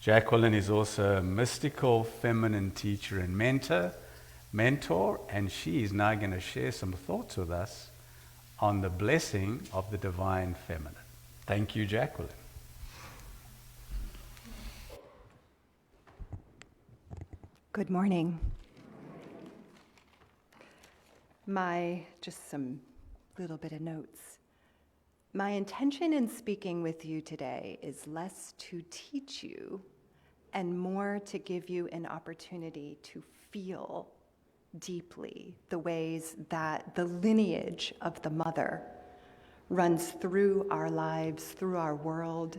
Jacqueline is also a mystical feminine teacher and mentor, and she is now going to share some thoughts with us on the blessing of the divine feminine. Thank you, Jacqueline. Good morning. Just some little bit of notes. My intention in speaking with you today is less to teach you and more to give you an opportunity to feel deeply the ways that the lineage of the mother runs through our lives, through our world,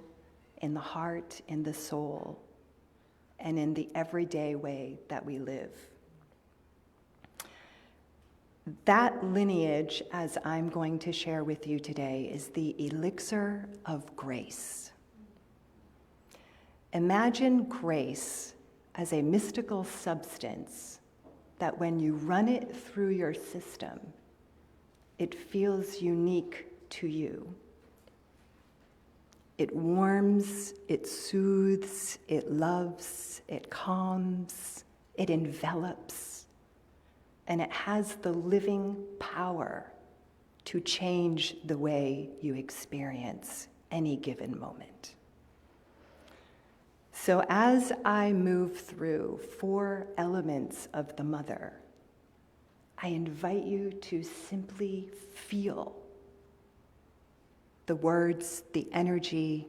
in the heart, in the soul, and in the everyday way that we live. That lineage, as I'm going to share with you today, is the elixir of grace. Imagine grace as a mystical substance that when you run it through your system, it feels unique to you. It warms, it soothes, it loves, it calms, it envelops, and it has the living power to change the way you experience any given moment. So as I move through 4 elements of the mother, I invite you to simply feel the words, the energy,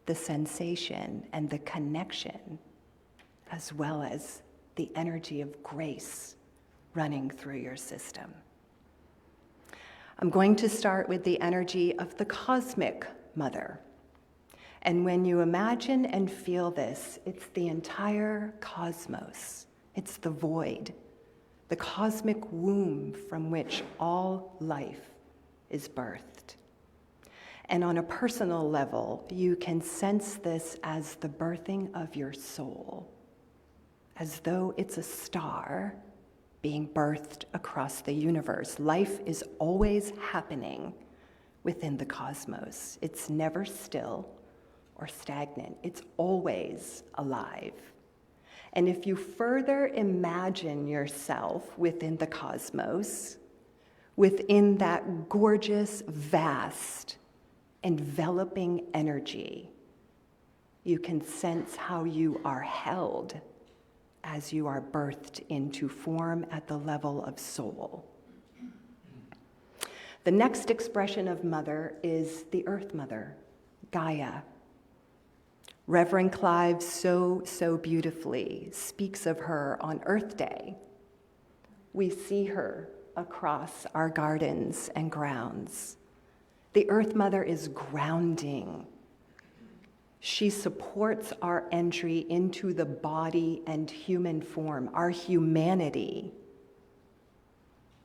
the sensation, and the connection, as well as the energy of grace running through your system. I'm going to start with the energy of the cosmic mother. And when you imagine and feel this, it's the entire cosmos. It's the void, the cosmic womb from which all life is birthed. And on a personal level, you can sense this as the birthing of your soul, as though it's a star being birthed across the universe. Life is always happening within the cosmos. It's never still or stagnant. It's always alive. And if you further imagine yourself within the cosmos, within that gorgeous, vast, enveloping energy, you can sense how you are held as you are birthed into form at the level of soul. The next expression of mother is the Earth Mother, Gaia. Reverend Clive so beautifully speaks of her on Earth Day. We see her across our gardens and grounds. The Earth Mother is grounding. She supports our entry into the body and human form, our humanity.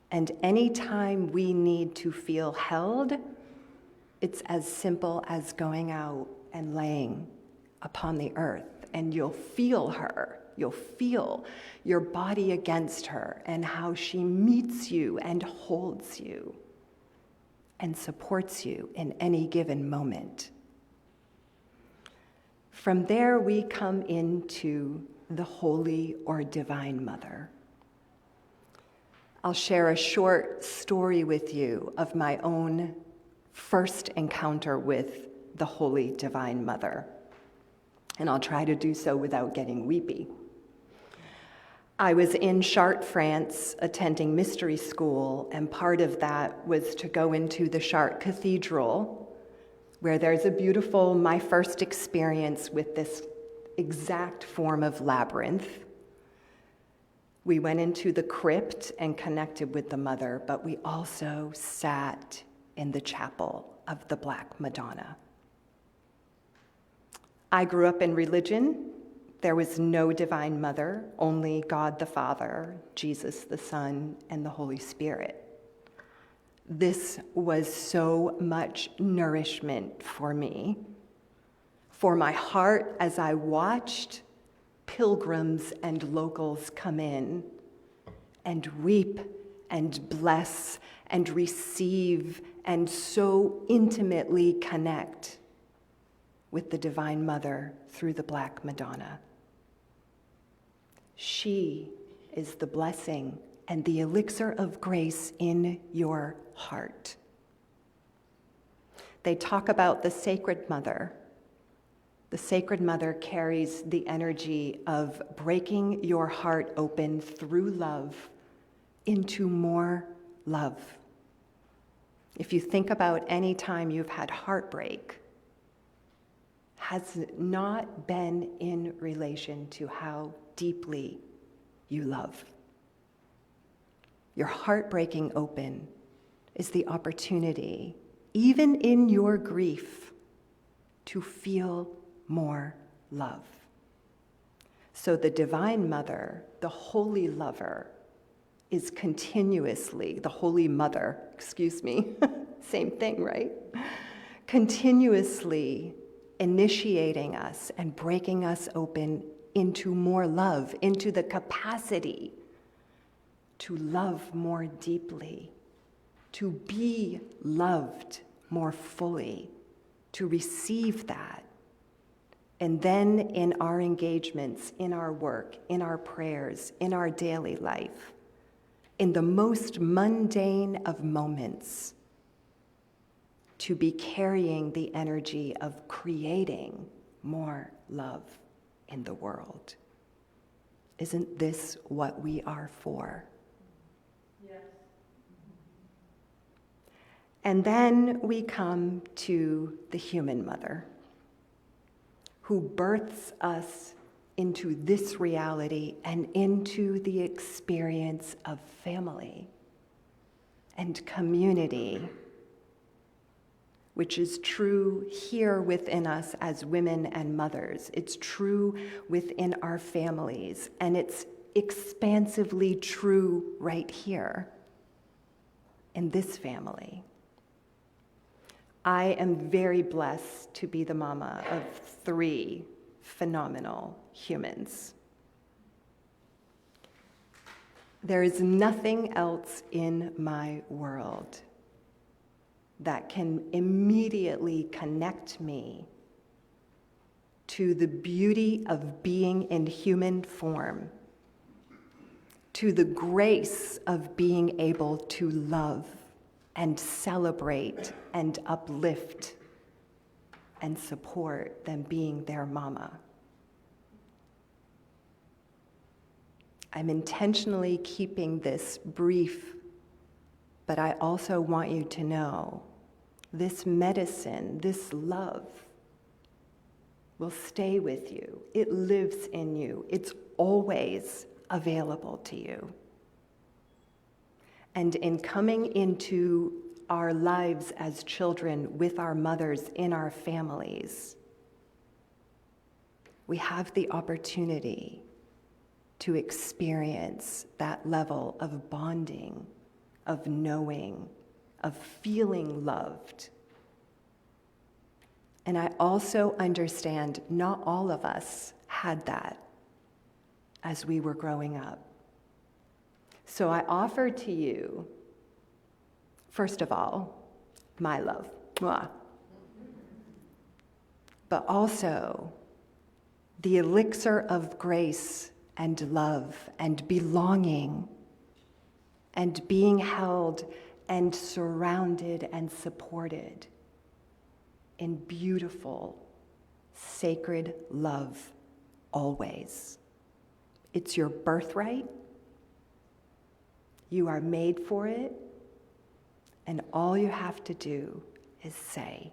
And anytime we need to feel held, it's as simple as going out and laying upon the earth, and you'll feel her. You'll feel your body against her and how she meets you and holds you and supports you in any given moment. From there, we come into the Holy or Divine Mother. I'll share a short story with you of my own first encounter with the Holy Divine Mother, and I'll try to do so without getting weepy. I was in Chartres, France, attending mystery school, and part of that was to go into the Chartres Cathedral, where there's a beautiful, my first experience with this exact form of labyrinth. We went into the crypt and connected with the mother, but we also sat in the chapel of the Black Madonna. I grew up in religion. There was no divine mother, only God the Father, Jesus the Son, and the Holy Spirit. This was so much nourishment for me, for my heart, as I watched pilgrims and locals come in and weep and bless and receive and so intimately connect with the Divine Mother through the Black Madonna. She is the blessing and the elixir of grace in your heart. They talk about the Sacred Mother. The Sacred Mother carries the energy of breaking your heart open through love into more love. If you think about any time you've had heartbreak, has not been in relation to how deeply you love. Your heart breaking open is the opportunity, even in your grief, to feel more love. So the Divine Mother, the Holy Lover, is continuously, the Holy Mother, same thing, right? Continuously initiating us and breaking us open into more love, into the capacity to love more deeply, to be loved more fully, to receive that. And then in our engagements, in our work, in our prayers, in our daily life, in the most mundane of moments, to be carrying the energy of creating more love in the world. Isn't this what we are for? Yes. And then we come to the human mother, who births us into this reality and into the experience of family and community, which is true here within us as women and mothers. It's true within our families, and it's expansively true right here in this family. I am very blessed to be the mama of 3 phenomenal humans. There is nothing else in my world that can immediately connect me to the beauty of being in human form, to the grace of being able to love and celebrate and uplift and support than being their mama. I'm intentionally keeping this brief, but I also want you to know this medicine, this love, will stay with you. It lives in you. It's always available to you. And in coming into our lives as children with our mothers in our families, we have the opportunity to experience that level of bonding, of knowing, of feeling loved. And I also understand not all of us had that as we were growing up. So I offer to you, first of all, my love, mwah, but also the elixir of grace and love and belonging and being held and surrounded and supported in beautiful, sacred love always. It's your birthright. You are made for it. And all you have to do is say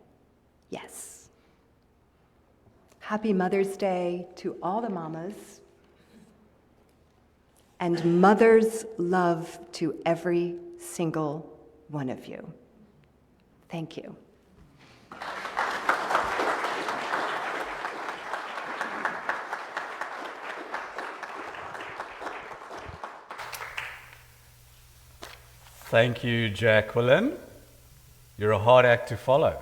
yes. Happy Mother's Day to all the mamas. And mother's love to every single one of you. Thank you. Thank you, Jacqueline. You're a hard act to follow.